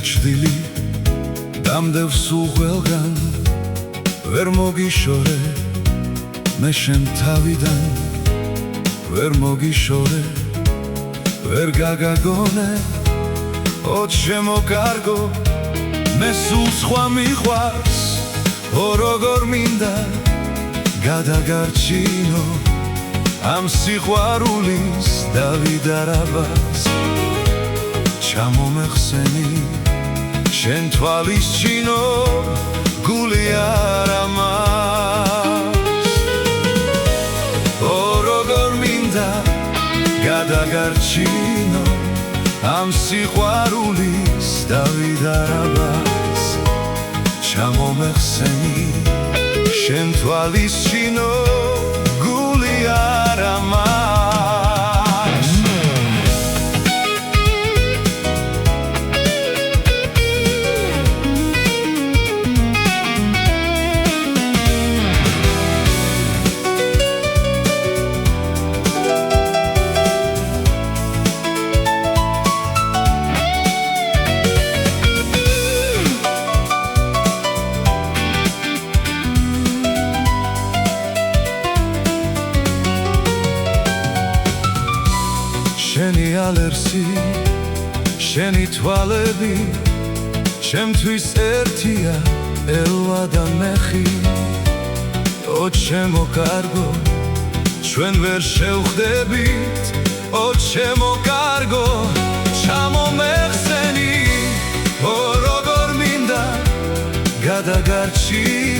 გაჩდილი დამდევ სულ ყველგან ვერ მოგიშორე მე შენ თავიდან ვერ მოგიშორე ვერ გაგაგონე ო ჩემო კარგო მე სულ სხვა მიყვარს ო როგორ მინდა გადაგარჩინო ამ სიყვარულის დავიდარაბას ჩამომეხსენი შენ თვალის ჩინო გული არ ამას ო როგორ მინდა გადაგარჩინო ამ სიყვარულის დავიდარაბას ჩამომეხსენი შენ თვალის ჩინო გული არ ამას შენი ალერსი, შენი თვალები ჩემთვის ერთია ელვა და მეხი ო ჩემო კარგო ჩვენ ვერ შევხვდებით ო ჩემო კარგო ჩამომეხსენი ო როგორ მინდა გადაგარჩინო